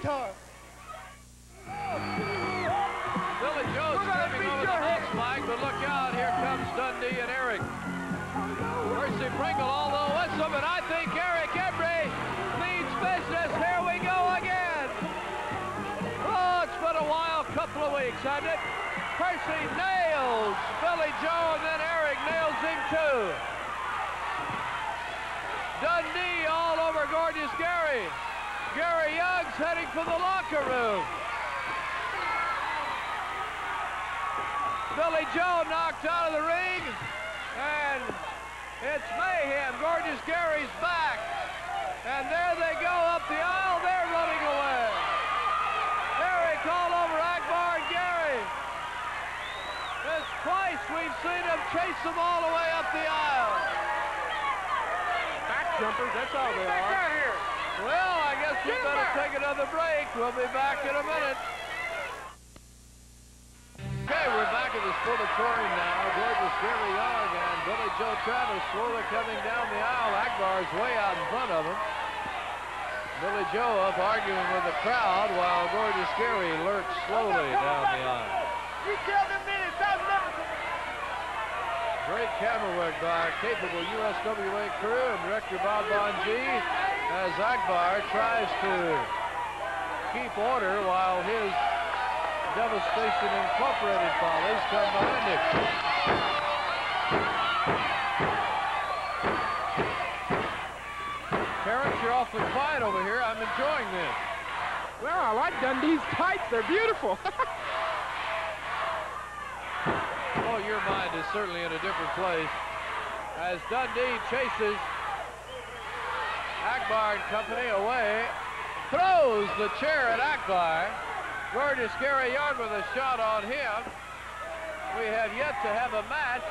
guitar. Billy Joe's coming over the house mic, but look out, here comes Dundee and Eric. Percy Pringle all the way with him, and I think Eric Embry means business. Here we go again. Oh, it's been a wild couple of weeks, hasn't it? Percy nails Billy Joe, and then Eric nails him too. Dundee all over Gorgeous Gary. Gary Young's heading for the locker room. Billy Joe knocked out of the ring, and it's mayhem. Gorgeous Gary's back, and there they go up the aisle. They're running away. Eric all over Akbar and Gary. It's twice we've seen them chase them all the way up the aisle. Back jumpers, that's all they are. Out here. Well, I guess we better take another break. We'll be back in a minute. Okay, we're back at the sportatorium now. Gorgeous Gary Young and Billy Joe Travis slowly coming down the aisle. Akbar's way out in front of him. Billy Joe up arguing with the crowd while Gorgeous Gary lurks slowly down the aisle. You tell them minutes, I'll never. Great camera work by our capable USWA crew and director Bob Bonji as Akbar tries to keep order while his Devastation Incorporated follies come behind him. Terrence, you're awfully quiet over here. I'm enjoying this. Well, I like Dundee's tights. They're beautiful. Oh, your mind is certainly in a different place. As Dundee chases Akbar and company away, throws the chair at Akbar. Gorgeous Gary Young with a shot on him. We have yet to have a match.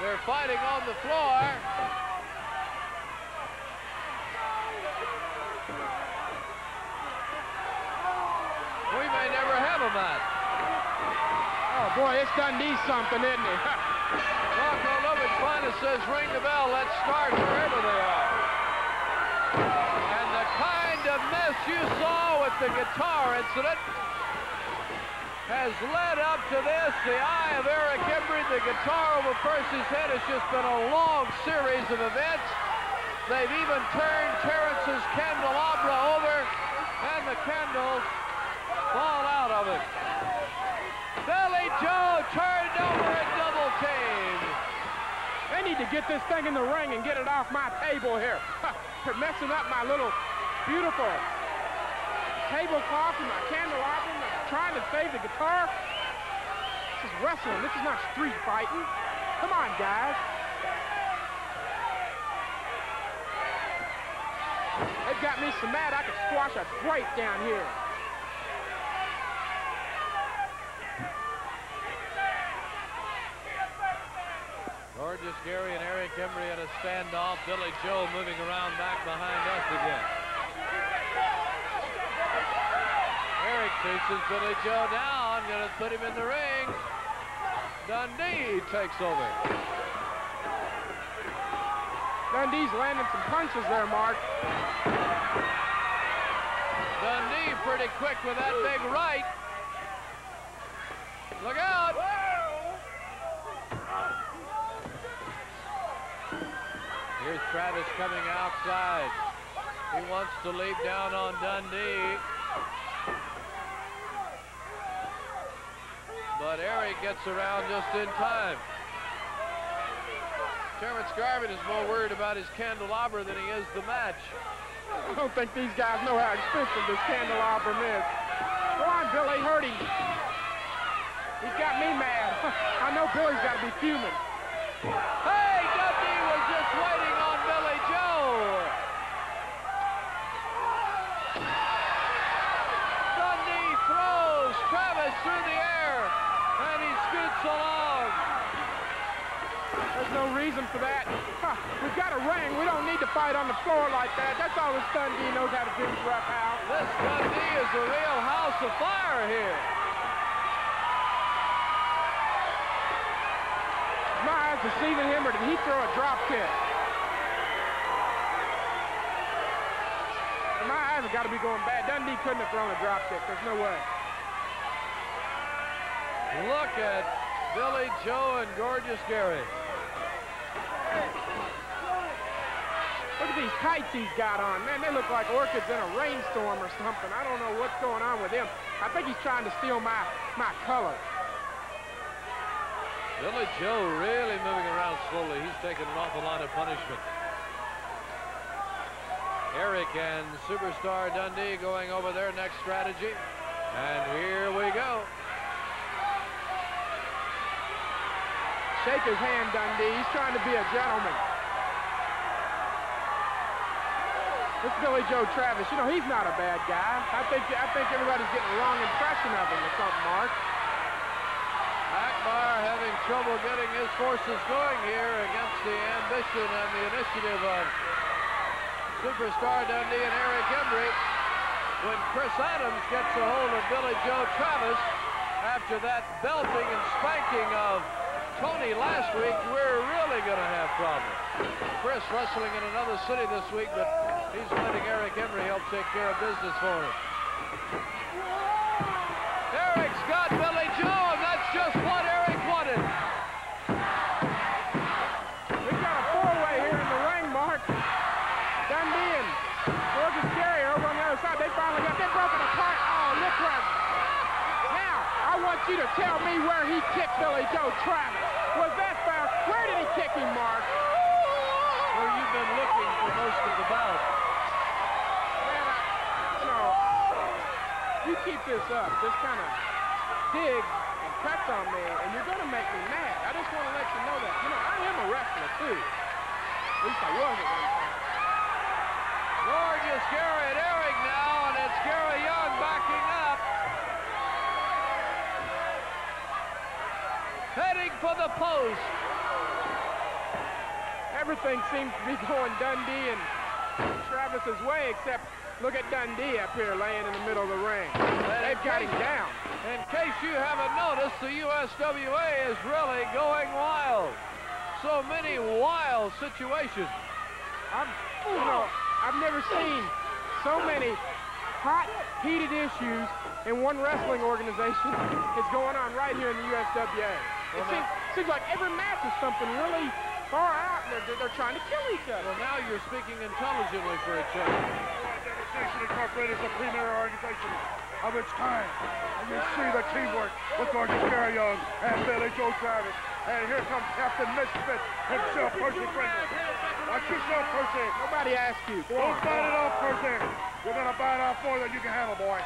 They're fighting on the floor. We may never have a match. Oh, boy, it's Dundee something, isn't it? Rocco Lovich finally says, ring the bell, let's start wherever they are. And the kind of mess you saw with the guitar incident has led up to this. The eye of Eric Embry, the guitar over Percy's head, has just been a long series of events. They've even turned Terrence's candelabra over, and the candles fall out of it. Billy Joe turned over a double team. They need to get this thing in the ring and get it off my table here. They're messing up my little beautiful tablecloth and my candelabra. I'm trying to save the guitar. This is wrestling. This is not street fighting. Come on, guys. They've got me so mad I could squash a grape down here. Gorgeous Gary and Eric Embry at a standoff. Billy Joe moving around back behind us again. Eric chases Billy Joe down, gonna put him in the ring. Dundee takes over. Dundee's landing some punches there, Mark. Dundee pretty quick with that big right. Look out! Here's Travis coming outside. He wants to leap down on Dundee. But Eric gets around just in time. Terrence Garvin is more worried about his candelabra than he is the match. I don't think these guys know how expensive this candelabra is. Go on, Billy, hurt him. He's got me mad. I know Billy's got to be fuming. Hey, Dundee was just waiting on Billy Joe. Dundee throws Travis through the air, and he scoots along. There's no reason for that. We've got a ring. We don't need to fight on the floor like that. That's all this Dundee knows how to do, rough house. This Dundee is a real house of fire here. My eyes deceiving him, or did he throw a drop kick? My eyes are got to be going bad. Dundee couldn't have thrown a drop kick. There's no way. Look at Billy Joe and Gorgeous Gary. Look at these tights he's got on. Man, they look like orchids in a rainstorm or something. I don't know what's going on with him. I think he's trying to steal my color. Billy Joe really moving around slowly. He's taking an awful lot of punishment. Eric and Superstar Dundee going over their next strategy. And here we go. Shake his hand, Dundee. He's trying to be a gentleman. This Billy Joe Travis, you know, he's not a bad guy. I think everybody's getting a wrong impression of him or something, Mark. Akbar having trouble getting his forces going here against the ambition and the initiative of Superstar Dundee and Eric Embry. When Chris Adams gets a hold of Billy Joe Travis after that belting and spanking of Tony last week, we're really going to have problems. Chris wrestling in another city this week, but he's letting Eric Embry help take care of business for him. Eric's got Billy Joe, and that's just what Eric wanted. We've got a four-way here in the ring, Mark. Dundee and Gorgeous Gary over on the other side. They finally got them broken apart. Oh, look right. Now, I want you to tell me where he kicked Billy Joe Travis. Was that fair? Where did he kick him, Mark? Where you've been looking for most of the bout. Man, you know, you keep this up, this kind of dig and cuts on me, and you're going to make me mad. I just want to let you know that. You know, I am a wrestler, too. At least I was at one time. Gorgeous Gary and Eric now, and it's Gary Young backing up. Heading for the post. Everything seems to be going Dundee and Travis's way, except look at Dundee up here laying in the middle of the ring. They've got him down. In case you haven't noticed, the USWA is really going wild. So many wild situations. I've never seen so many hot, heated issues in one wrestling organization. It's going on right here in the USWA. It seems like every match is something really far out, and they're trying to kill each other. Well, now you're speaking intelligently for each other. Devastation Incorporated is the premier organization of its kind. And you see the teamwork with Gorgeous Gary Young and Billy Joe Travis. And here comes Captain Misfit himself, Percy Pringle. Watch yourself, Percy. Nobody asked you. Go Don't on. bite it off, Percy. You're going to bite off more than you can handle, boy.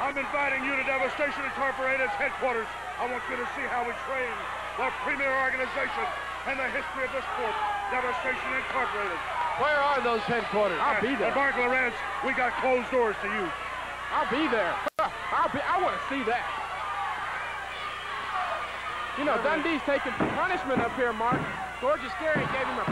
I'm inviting you to Devastation Incorporated's headquarters. I want you to see how we train the premier organization in the history of this sport, Devastation Incorporated. Where are those headquarters? I'll be there. At Mark Lawrence, we got closed doors to use. I'll be there. I want to see that. You know, Dundee's taking punishment up here, Mark. Gorgeous Gary gave him a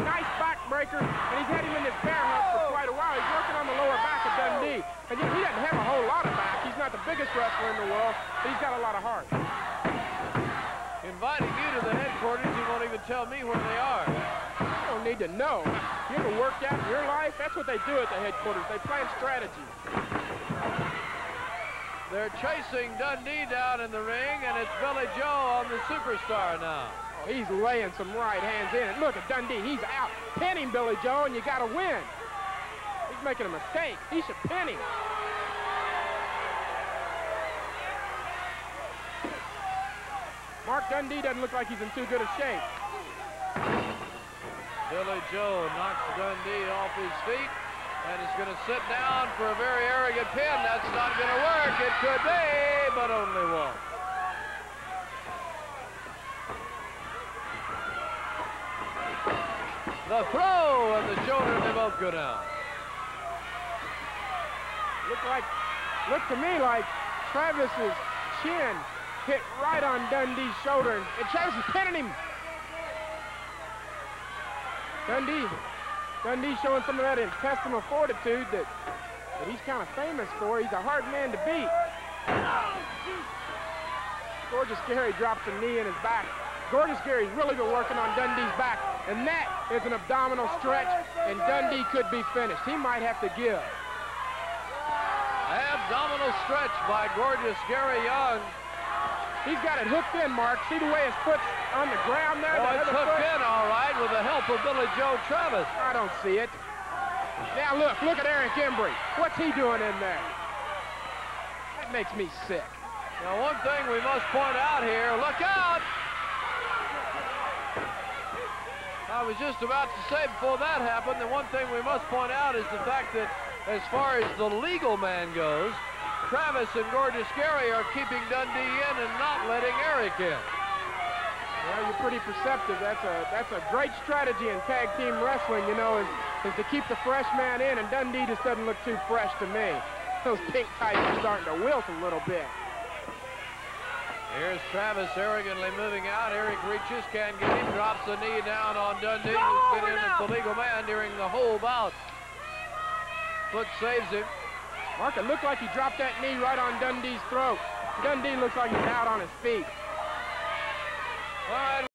nice backbreaker, and he's had him in this bear hug for quite a while. He's working on the lower back of Dundee. And he doesn't have a whole lot of back. He's not the biggest wrestler in the world, but he's got a lot of heart. Inviting you to the headquarters, you won't even tell me where they are. You don't need to know. You ever worked out in your life? That's what they do at the headquarters. They plan strategy. They're chasing Dundee down in the ring, and it's Billy Joe on the Superstar now. Oh, he's laying some right hands in. And look at Dundee. He's out pinning Billy Joe, and you got to win. He's making a mistake. He should pin him. Mark, Dundee doesn't look like he's in too good a shape. Billy Joe knocks Dundee off his feet and is going to sit down for a very arrogant pin. That's not going to work. It could be, but only one. The throw and the shoulder, they both go down. Looked to me like Travis's chin hit right on Dundee's shoulder, and Travis is pinning him. Dundee showing some of that intestinal fortitude that he's kind of famous for. He's a hard man to beat. Gorgeous Gary drops a knee in his back. Gorgeous Gary's really been working on Dundee's back And that is an abdominal stretch, and Dundee could be finished. He might have to give. Abdominal stretch by gorgeous Gary Young. He's got it hooked in, Mark. See the way his foot's on the ground there? Oh, it's hooked in all right with the help of Billy Joe Travis. I don't see it. Now look at Eric Embry. What's he doing in there? That makes me sick. Now, one thing we must point out here, look out! I was just about to say before that happened, the one thing we must point out is the fact that as far as the legal man goes, Travis and Gorgeous Gary are keeping Dundee in and not letting Eric in. Well, you're pretty perceptive. That's a great strategy in tag team wrestling, you know, is to keep the fresh man in, and Dundee just doesn't look too fresh to me. Those pink tights are starting to wilt a little bit. Here's Travis arrogantly moving out. Eric reaches, can't get him, drops the knee down on Dundee, who's been in as the legal man during the whole bout. Foot saves him. Mark, it looked like he dropped that knee right on Dundee's throat. Dundee looks like he's out on his feet. All right.